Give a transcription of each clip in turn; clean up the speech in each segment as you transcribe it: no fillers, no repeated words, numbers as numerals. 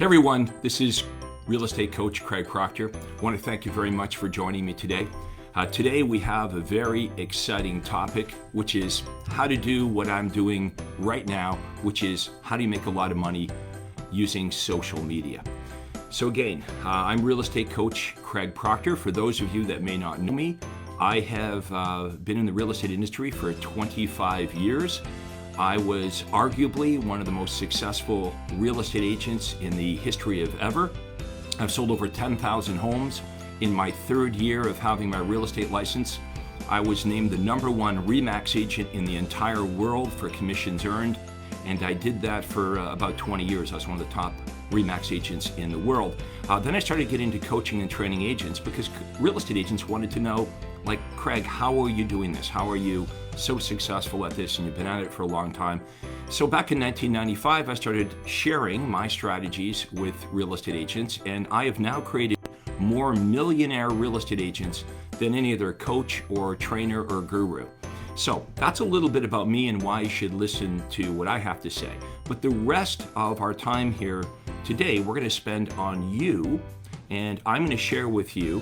Hey everyone, this is real estate coach Craig Proctor. I want to thank you very much for joining me today. Today we have a very exciting topic, which is how to do what I'm doing right now, which is how do you make a lot of money using social media. So again, I'm real estate coach Craig Proctor. For those of you that may not know me, I have been in the real estate industry for 25 years. I was arguably one of the most successful real estate agents in the history of ever. I've sold over 10,000 homes. In my third year of having my real estate license, I was named the #1 RE/MAX agent in the entire world for commissions earned, and I did that for about 20 years. I was one of the top RE/MAX agents in the world. Then I started getting into coaching and training agents because real estate agents wanted to know, like, Craig, how are you doing this? How are you so successful at this, and you've been at it for a long time? So back in 1995, I started sharing my strategies with real estate agents, and I have now created more millionaire real estate agents than any other coach or trainer or guru. So that's a little bit about me and why you should listen to what I have to say. But the rest of our time here today, we're going to spend on you, and I'm going to share with you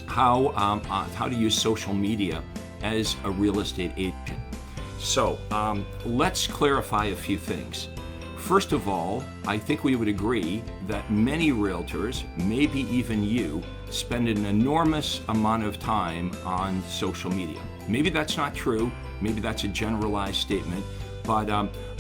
how to use social media as a real estate agent. So let's clarify a few things. First of all, I think we would agree that many realtors, maybe even you, spend an enormous amount of time on social media. Maybe that's not true, maybe that's a generalized statement, but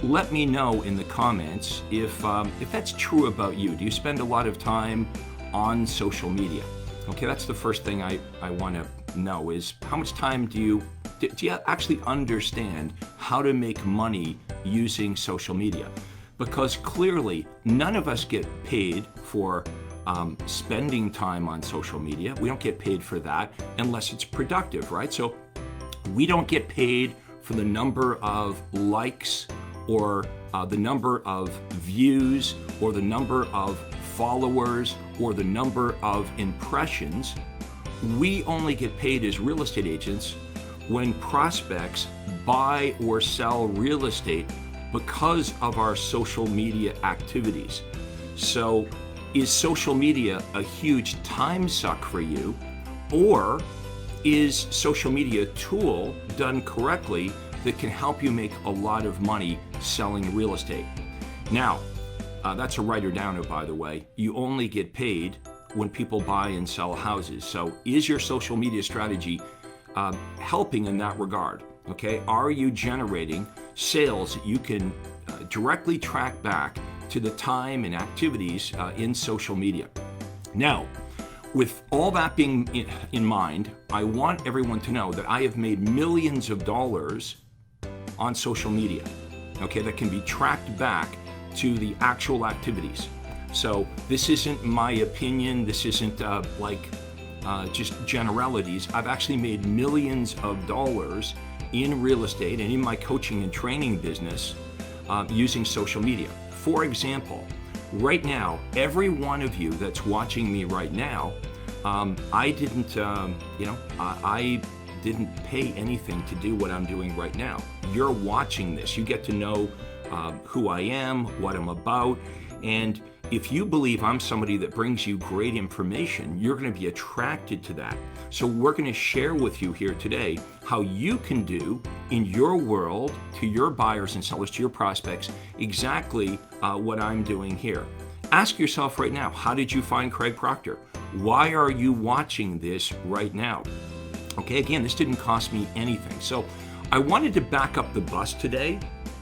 let me know in the comments if that's true about you. Do you spend a lot of time on social media? Okay, that's the first thing I want to know is how much time do you actually understand how to make money using social media? Because clearly none of us get paid for spending time on social media. We don't get paid for that unless it's productive, right? So we don't get paid for the number of likes or the number of views or the number of followers or the number of impressions. We only get paid as real estate agents when prospects buy or sell real estate because of our social media activities. So is social media a huge time suck for you, or is social media a tool done correctly that can help you make a lot of money selling real estate? Now, that's a writer downer, by the way. You only get paid when people buy and sell houses. So is your social media strategy helping in that regard? Okay, are you generating sales that you can directly track back to the time and activities in social media? Now, with all that being in mind, I want everyone to know that I have made millions of dollars on social media, okay, that can be tracked back to the actual activities. So this isn't my opinion, this isn't just generalities. I've actually made millions of dollars in real estate and in my coaching and training business using social media. For example, right now, every one of you that's watching me right now, I didn't pay anything to do what I'm doing right now. You're watching this. You get to know who I am, what I'm about, and if you believe I'm somebody that brings you great information, you're going to be attracted to that. So we're going to share with you here today how you can do in your world, to your buyers and sellers, to your prospects, exactly what I'm doing here. Ask yourself right now, how did you find Craig Proctor? Why are you watching this right now? Okay, again, this didn't cost me anything. So I wanted to back up the bus today,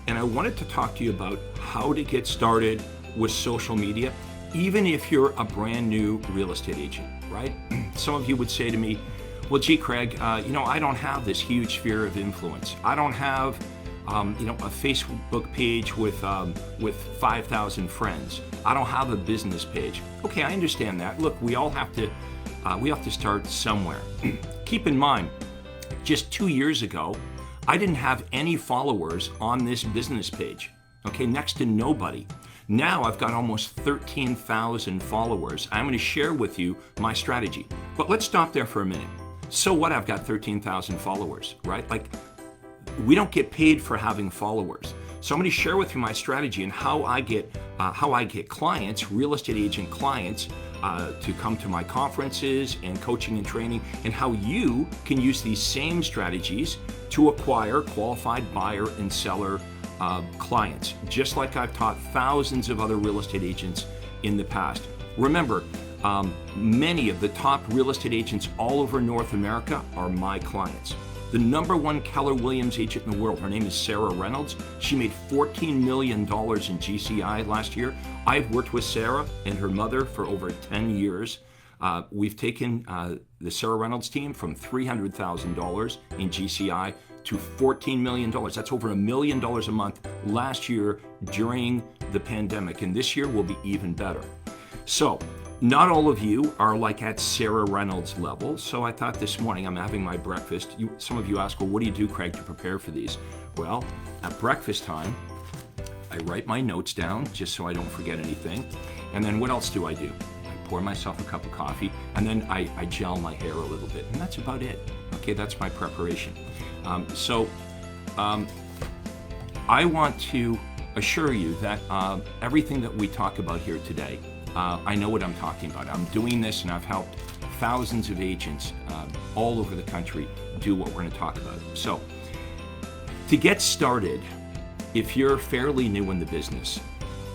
and I wanted to talk to you about how to get started with social media, even if you're a brand new real estate agent, right? Some of you would say to me, well, gee, Craig, I don't have this huge sphere of influence. I don't have, a Facebook page with 5,000 friends. I don't have a business page. Okay, I understand that. Look, we have to start somewhere. Keep in mind, just 2 years ago, I didn't have any followers on this business page. Okay, next to nobody. Now I've got almost 13,000 followers. I'm going to share with you my strategy. But let's stop there for a minute. So what? I've got 13,000 followers, right? Like, we don't get paid for having followers. So I'm going to share with you my strategy and how I get clients, real estate agent clients, to come to my conferences and coaching and training, and how you can use these same strategies to acquire qualified buyer and seller clients, just like I've taught thousands of other real estate agents in the past. Remember, many of the top real estate agents all over North America are my clients. The #1 Keller Williams agent in the world, her name is Sarah Reynolds. She made $14 million in GCI last year. I've worked with Sarah and her mother for over 10 years. We've taken the Sarah Reynolds team from $300,000 in GCI to $14 million. That's over $1 million a month last year during the pandemic, and this year will be even better. So, not all of you are like at Sarah Reynolds level, so I thought this morning I'm having my breakfast. Some of you ask, well, what do you do, Craig, to prepare for these? Well, at breakfast time, I write my notes down just so I don't forget anything. And then what else do? I pour myself a cup of coffee, and then I gel my hair a little bit, and that's about it. Okay, that's my preparation. I want to assure you that everything that we talk about here today, I know what I'm talking about. I'm doing this, and I've helped thousands of agents all over the country do what we're going to talk about. So, to get started, if you're fairly new in the business,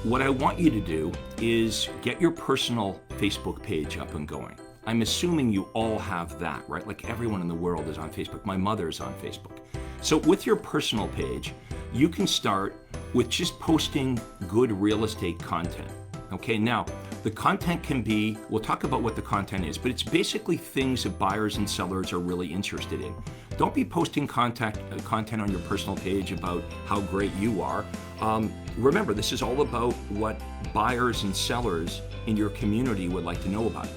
what I want you to do is get your personal Facebook page up and going. I'm assuming you all have that, right? Like everyone in the world is on Facebook. My mother's on Facebook. So with your personal page, you can start with just posting good real estate content. Okay, now the content can be, we'll talk about what the content is, but it's basically things that buyers and sellers are really interested in. Don't be posting content on your personal page about how great you are. Remember, this is all about what buyers and sellers in your community would like to know about.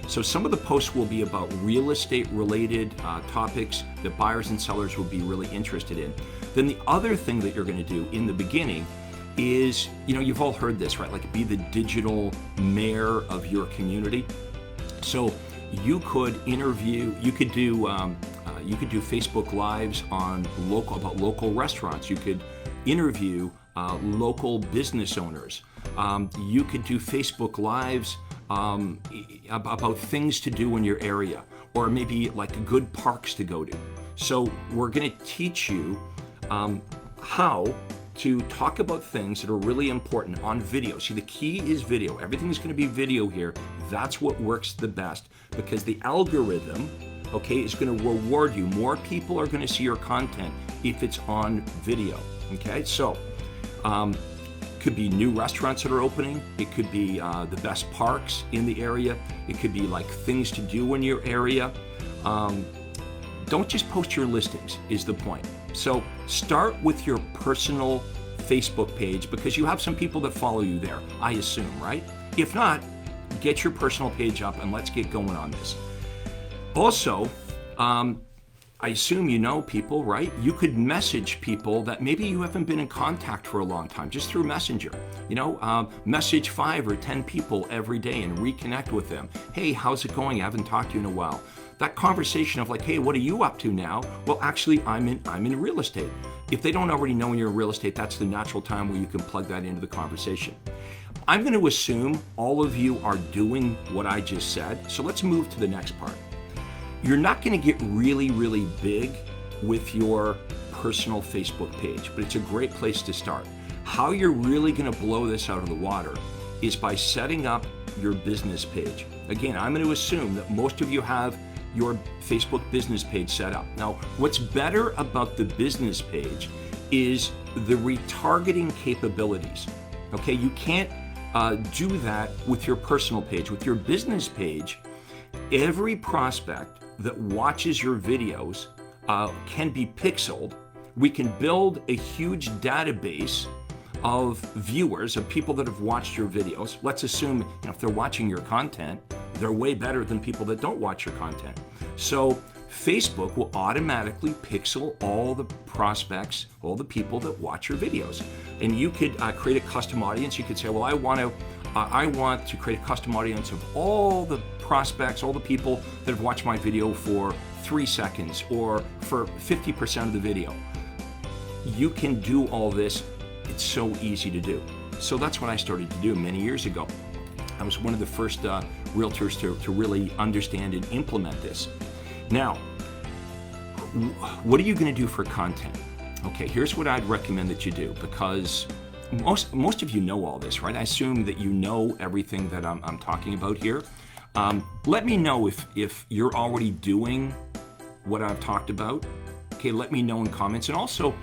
So some of the posts will be about real estate related topics that buyers and sellers will be really interested in. Then the other thing that you're going to do in the beginning is, you've all heard this, right? Like be the digital mayor of your community. So you could interview, you could do Facebook Lives on local restaurants. You could interview local business owners. You could do Facebook Lives about things to do in your area, or maybe like good parks to go to. So we're going to teach you how to talk about things that are really important on video. See, the key is video. Everything's going to be video here. That's what works the best, because the algorithm, okay, is going to reward you. More people are going to see your content if it's on video. Okay, so could be new restaurants that are opening. It could be the best parks in the area. It could be like things to do in your area. Don't just post your listings is the point. So start with your personal Facebook page, because you have some people that follow you there, I assume, right? If not, get your personal page up and let's get going on this. Also, I assume you know people, right? You could message people that maybe you haven't been in contact for a long time, just through Messenger. Message 5 or 10 people every day and reconnect with them. Hey, how's it going? I haven't talked to you in a while. That conversation of like, hey, what are you up to now? Well, actually, I'm in real estate. If they don't already know you're in real estate, that's the natural time where you can plug that into the conversation. I'm going to assume all of you are doing what I just said. So let's move to the next part. You're not going to get really, really big with your personal Facebook page, but it's a great place to start. How you're really going to blow this out of the water is by setting up your business page. Again, I'm going to assume that most of you have your Facebook business page set up. Now, what's better about the business page is the retargeting capabilities. Okay, you can't do that with your personal page. With your business page, every prospect that watches your videos can be pixeled. We can build a huge database of viewers, of people that have watched your videos. Let's assume if they're watching your content, they're way better than people that don't watch your content. So Facebook will automatically pixel all the prospects, all the people that watch your videos. And you could create a custom audience. You could say, well, I want to create a custom audience of all the prospects, all the people that have watched my video for 3 seconds or for 50% of the video. You can do all this It's so easy to do. So that's what I started to do many years ago. I was one of the first realtors to really understand and implement this. Now, what are you going to do for content? Okay, here's what I'd recommend that you do, because most of you know all this, right? I assume that you know everything that I'm talking about here. Let me know if you're already doing what I've talked about. Okay, let me know in comments, and also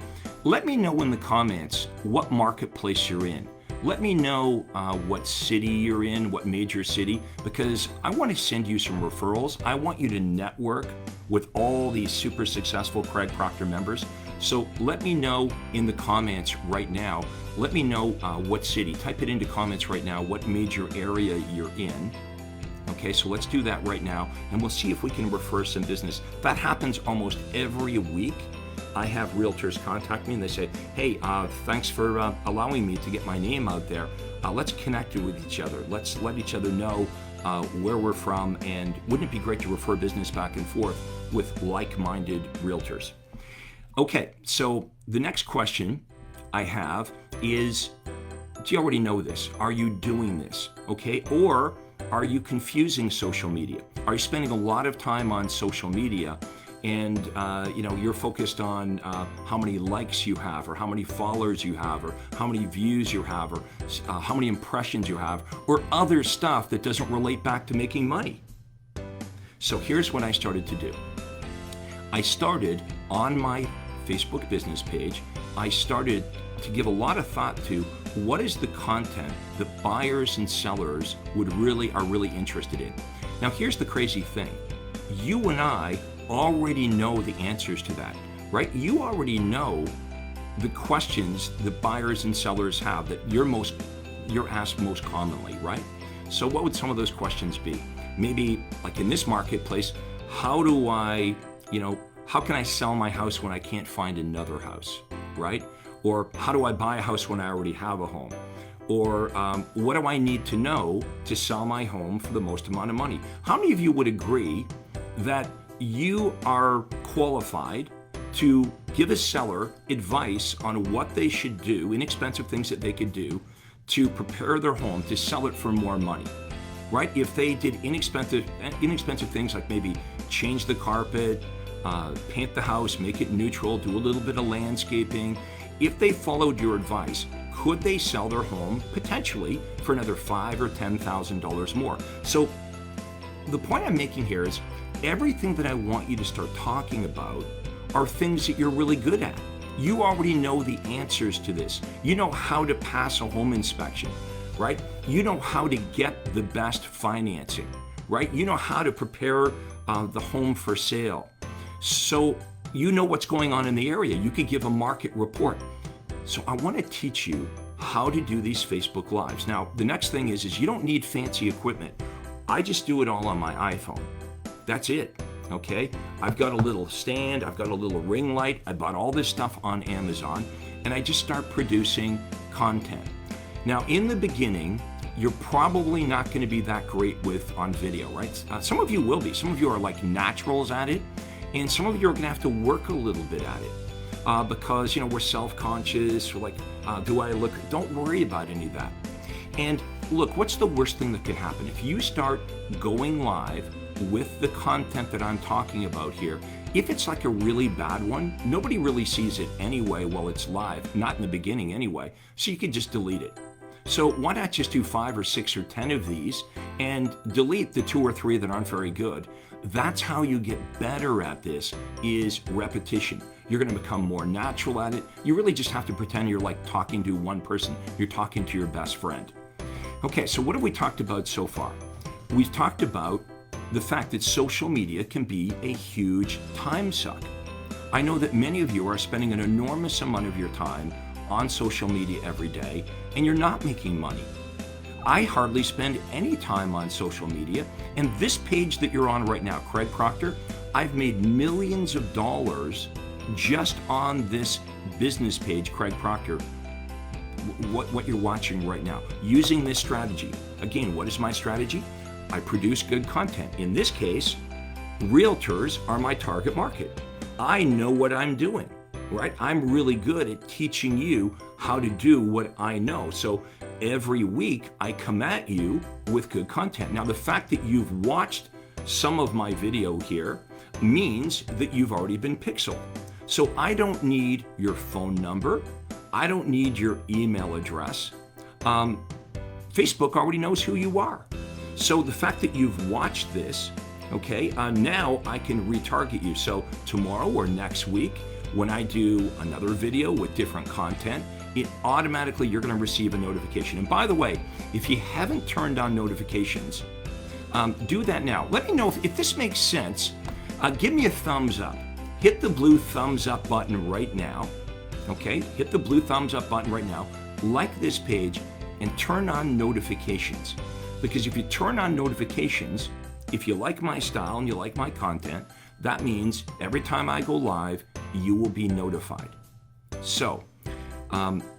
let me know in the comments what marketplace you're in. Let me know what city you're in, what major city, because I want to send you some referrals. I want you to network with all these super successful Craig Proctor members. So let me know in the comments right now. Let me know what city. Type it into comments right now, what major area you're in. Okay, so let's do that right now, and we'll see if we can refer some business. That happens almost every week. I have realtors contact me and they say, hey, thanks for allowing me to get my name out there. Let's connect with each other. Let's let each other know where we're from, and wouldn't it be great to refer business back and forth with like-minded realtors? Okay, so the next question I have is, do you already know this? Are you doing this? Okay, or are you confusing social media? Are you spending a lot of time on social media and you're focused on how many likes you have, or how many followers you have, or how many views you have, or how many impressions you have, or other stuff that doesn't relate back to making money? So here's what I started to do. I started on my Facebook business page, I started to give a lot of thought to what is the content that buyers and sellers are really interested in. Now here's the crazy thing. You and I already know the answers to that, right? You already know the questions that buyers and sellers have that you're asked most commonly, right? So what would some of those questions be? Maybe like in this marketplace, how can I sell my house when I can't find another house, right? Or how do I buy a house when I already have a home? Or what do I need to know to sell my home for the most amount of money? How many of you would agree that you are qualified to give a seller advice on what they should do, inexpensive things that they could do to prepare their home to sell it for more money, right? If they did inexpensive things like maybe change the carpet, paint the house, make it neutral, do a little bit of landscaping, if they followed your advice, could they sell their home potentially for another $5,000 or $10,000 more? So the point I'm making here is everything that I want you to start talking about are things that you're really good at. You already know the answers to this. You know how to pass a home inspection, right? You know how to get the best financing, right? You know how to prepare the home for sale. So you know what's going on in the area. You could give a market report. So I want to teach you how to do these Facebook Lives. Now, the next thing is you don't need fancy equipment. I just do it all on my iPhone. That's it, okay? I've got a little stand, I've got a little ring light, I bought all this stuff on Amazon, and I just start producing content. Now, in the beginning, you're probably not going to be that great on video, right? Some of you will be. Some of you are like naturals at it, and some of you are going to have to work a little bit at it because, we're self-conscious, we're like, do I look? Don't worry about any of that. And look, what's the worst thing that can happen? If you start going live with the content that I'm talking about here, if it's like a really bad one, nobody really sees it anyway while it's live, not in the beginning anyway, so you can just delete it. So why not just do 5 or 6 or 10 of these and delete the 2 or 3 that aren't very good? That's how you get better at this, is repetition. You're going to become more natural at it. You really just have to pretend you're like talking to one person. You're talking to your best friend. Okay, so what have we talked about so far? We've talked about the fact that social media can be a huge time suck. I know that many of you are spending an enormous amount of your time on social media every day, and you're not making money. I hardly spend any time on social media, and this page that you're on right now, Craig Proctor, I've made millions of dollars just on this business page, Craig Proctor, what you're watching right now, using this strategy. Again, what is my strategy? I produce good content. In this case, realtors are my target market. I know what I'm doing. right? I'm really good at teaching you how to do what I know. So every week I come at you with good content. Now, the fact that you've watched some of my video here means that you've already been pixeled. So I don't need your phone number. I don't need your email address. Facebook already knows who you are. So the fact that you've watched this, okay, now I can retarget you. So tomorrow or next week, when I do another video with different content, it automatically, you're gonna receive a notification. And by the way, if you haven't turned on notifications, do that now. Let me know if this makes sense. Give me a thumbs up. Hit the blue thumbs up button right now, okay? Hit the blue thumbs up button right now. Like this page and turn on notifications. Because if you turn on notifications, if you like my style and you like my content, that means every time I go live, you will be notified. So,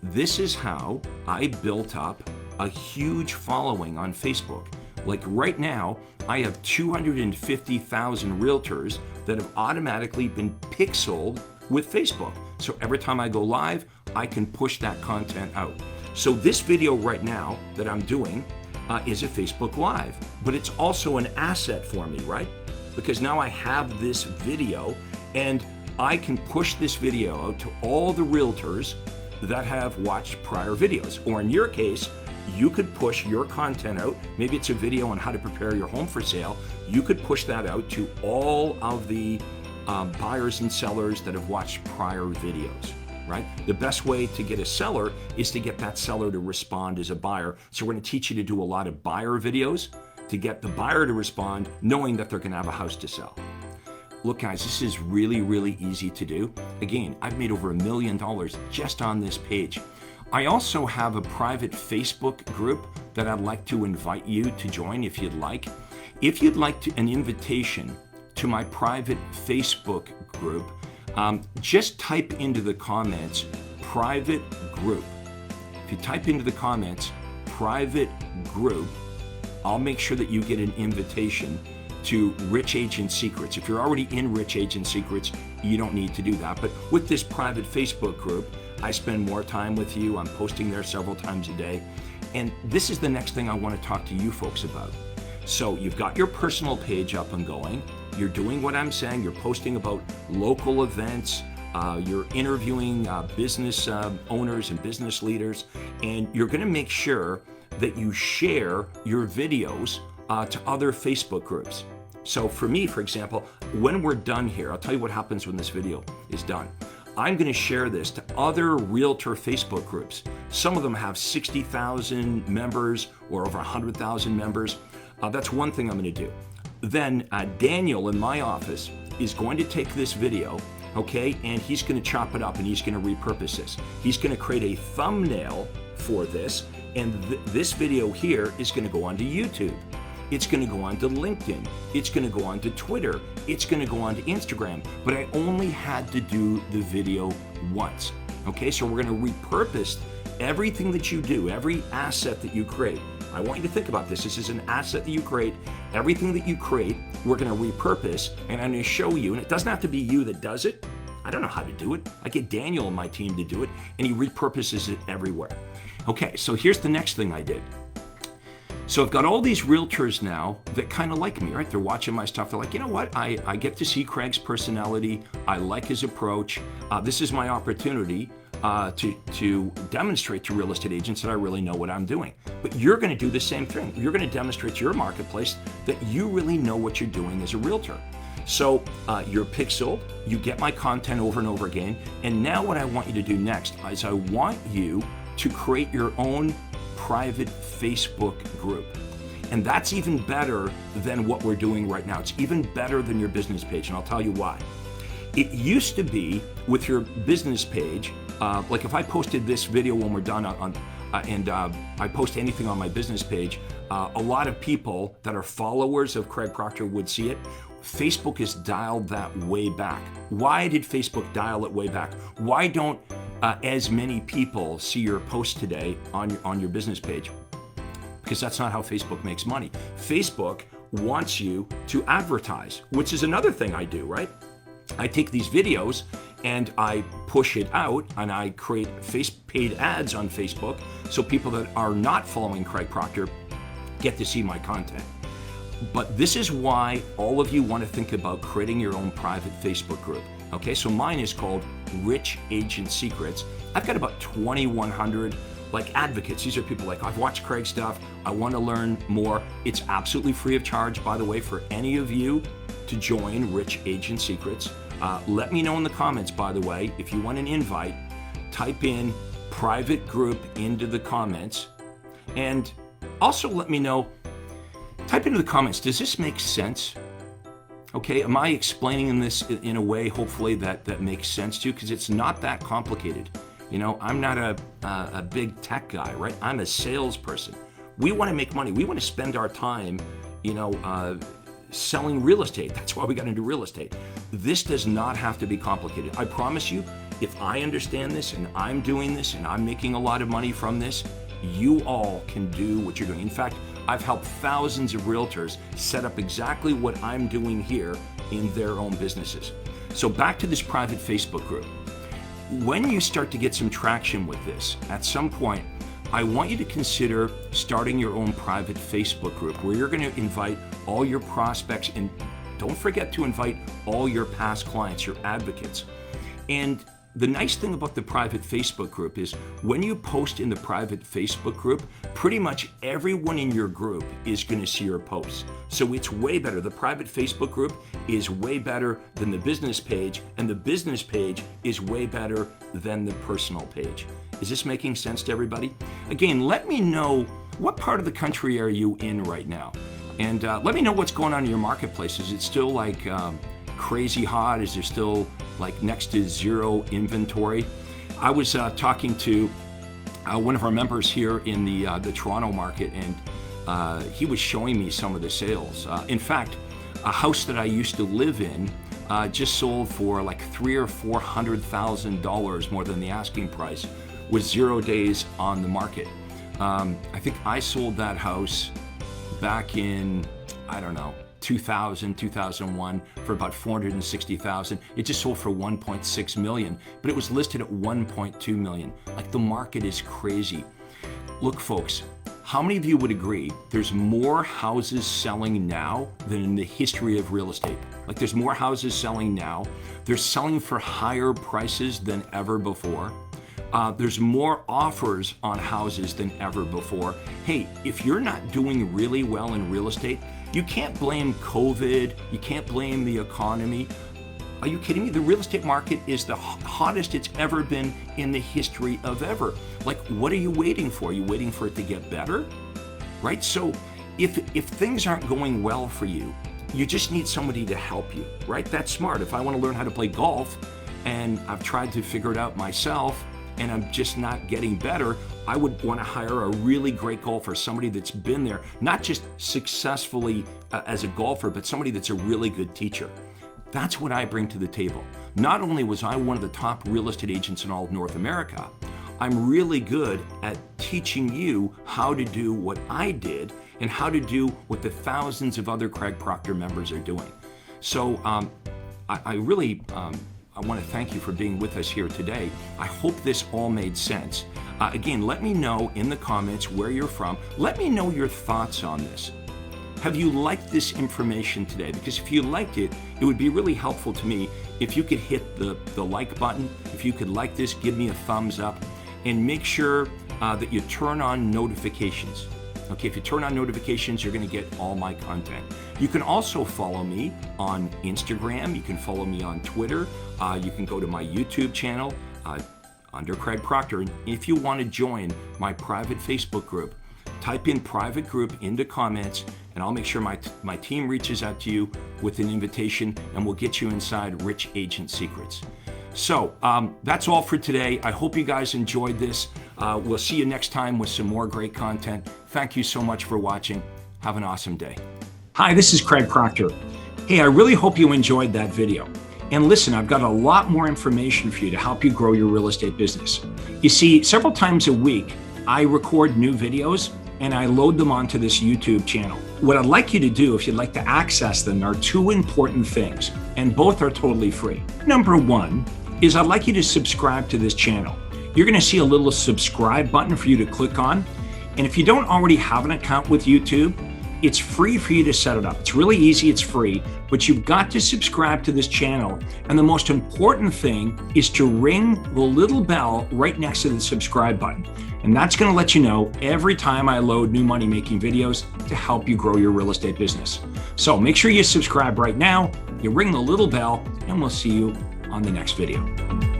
this is how I built up a huge following on Facebook. Like right now, I have 250,000 realtors that have automatically been pixeled with Facebook. So every time I go live, I can push that content out. So this video right now that I'm doing is a Facebook Live, but it's also an asset for me, right? Because now I have this video and I can push this video out to all the realtors that have watched prior videos. Or in your case, you could push your content out. Maybe it's a video on how to prepare your home for sale. You could push that out to all of the buyers and sellers that have watched prior videos, right? The best way to get a seller is to get that seller to respond as a buyer. So we're going to teach you to do a lot of buyer videos to get the buyer to respond, knowing that they're going to have a house to sell. Look, guys, this is really, really easy to do. Again, I've made over $1 million just on this page. I also have a private Facebook group that I'd like to invite you to join if you'd like. If you'd like an invitation to my private Facebook group, just type into the comments, private group. If you type into the comments, private group, I'll make sure that you get an invitation to Rich Agent Secrets. If you're already in Rich Agent Secrets, you don't need to do that. But with this private Facebook group, I spend more time with you. I'm posting there several times a day. And this is the next thing I want to talk to you folks about. So you've got your personal page up and going. You're doing what I'm saying. You're posting about local events. You're interviewing business owners and business leaders. And you're going to make sure that you share your videos to other Facebook groups. So for me, for example, when we're done here, I'll tell you what happens when this video is done. I'm going to share this to other realtor Facebook groups. Some of them have 60,000 members or over 100,000 members. That's one thing I'm going to do. Then Daniel in my office is going to take this video, okay, and he's going to chop it up and he's going to repurpose this. He's going to create a thumbnail for this, and this video here is going to go onto YouTube. It's going to go onto LinkedIn. It's going to go onto Twitter. It's going to go onto Instagram. But I only had to do the video once. Okay, so we're going to repurpose everything that you do, every asset that you create. I want you to think about this. This is an asset that you create. Everything that you create, we're going to repurpose, and I'm going to show you. And it doesn't have to be you that does it. I don't know how to do it. I get Daniel and my team to do it, and he repurposes it everywhere. Okay, so here's the next thing I did. So I've got all these realtors now that kind of like me, right? They're watching my stuff. They're like, you know what? I get to see Craig's personality. I like his approach. This is my opportunity to demonstrate to real estate agents that I really know what I'm doing. But you're going to do the same thing. You're going to demonstrate to your marketplace that you really know what you're doing as a realtor. So you're pixeled. You get my content over and over again. And now what I want you to do next is I want you to create your own private Facebook group. And that's even better than what we're doing right now. It's even better than your business page, and I'll tell you why. It used to be with your business page, like if I posted this video when we're done I post anything on my business page, a lot of people that are followers of Craig Proctor would see it. Facebook has dialed that way back. Why did Facebook dial it way back? Why don't as many people see your post today on your business page? Because that's not how Facebook makes money. Facebook wants you to advertise, which is another thing I do, right? I take these videos and I push it out, and I create paid ads on Facebook so people that are not following Craig Proctor get to see my content. But this is why all of you want to think about creating your own private Facebook group. Okay, so mine is called Rich Agent Secrets. I've got about 2,100 advocates. These are people like, I've watched Craig's stuff, I want to learn more. It's absolutely free of charge, by the way, for any of you to join Rich Agent Secrets. Let me know in the comments, by the way, if you want an invite, type in private group into the comments. And also let me know, type into the comments, does this make sense? Okay, am I explaining this in a way, hopefully, that makes sense to you? Because it's not that complicated. You know, I'm not a big tech guy, right? I'm a salesperson. We want to make money. We want to spend our time, selling real estate. That's why we got into real estate. This does not have to be complicated. I promise you, if I understand this and I'm doing this and I'm making a lot of money from this, you all can do what you're doing. In fact, I've helped thousands of realtors set up exactly what I'm doing here in their own businesses. So back to this private Facebook group. When you start to get some traction with this, at some point, I want you to consider starting your own private Facebook group where you're going to invite all your prospects, and don't forget to invite all your past clients, your advocates. And the nice thing about the private Facebook group is when you post in the private Facebook group, pretty much everyone in your group is going to see your posts. So it's way better. The private Facebook group is way better than the business page, and the business page is way better than the personal page. Is this making sense to everybody? Again, let me know, what part of the country are you in right now? And let me know what's going on in your marketplace. Is it still crazy hot? Is there still next to zero inventory? I was talking to one of our members here in the Toronto market, and he was showing me some of the sales. In fact, a house that I used to live in just sold for $300,000 or $400,000 more than the asking price, with 0 days on the market. I think I sold that house back in, 2000, 2001 for about $460,000. It just sold for $1.6 million, but it was listed at $1.2 million. The market is crazy. Look, folks, how many of you would agree there's more houses selling now than in the history of real estate? There's more houses selling now. They're selling for higher prices than ever before. There's more offers on houses than ever before. Hey, if you're not doing really well in real estate, you can't blame COVID, you can't blame the economy. Are you kidding me? The real estate market is the hottest it's ever been in the history of ever. What are you waiting for? Are you waiting for it to get better? Right? So if things aren't going well for you, you just need somebody to help you, right? That's smart. If I want to learn how to play golf and I've tried to figure it out myself, and I'm just not getting better, I would want to hire a really great golfer, somebody that's been there, not just successfully as a golfer, but somebody that's a really good teacher. That's what I bring to the table. Not only was I one of the top real estate agents in all of North America, I'm really good at teaching you how to do what I did and how to do what the thousands of other Craig Proctor members are doing. So I want to thank you for being with us here today. I hope this all made sense. Again, let me know in the comments where you're from. Let me know your thoughts on this. Have you liked this information today? Because if you liked it, it would be really helpful to me if you could hit the like button. If you could like this, give me a thumbs up, and make sure that you turn on notifications. Okay, if you turn on notifications, you're going to get all my content. You can also follow me on Instagram. You can follow me on Twitter. You can go to my YouTube channel under Craig Proctor. And if you want to join my private Facebook group, type in private group into comments, and I'll make sure my team reaches out to you with an invitation, and we'll get you inside Rich Agent Secrets. So that's all for today. I hope you guys enjoyed this. We'll see you next time with some more great content. Thank you so much for watching. Have an awesome day. Hi, this is Craig Proctor. Hey, I really hope you enjoyed that video. And listen, I've got a lot more information for you to help you grow your real estate business. You see, several times a week, I record new videos and I load them onto this YouTube channel. What I'd like you to do, if you'd like to access them, are two important things. and both are totally free. Number one is I'd like you to subscribe to this channel. You're going to see a little subscribe button for you to click on. And if you don't already have an account with YouTube, it's free for you to set it up. It's really easy, it's free, but you've got to subscribe to this channel. And the most important thing is to ring the little bell right next to the subscribe button. And that's going to let you know every time I load new money-making videos to help you grow your real estate business. So make sure you subscribe right now, you ring the little bell, and we'll see you on the next video.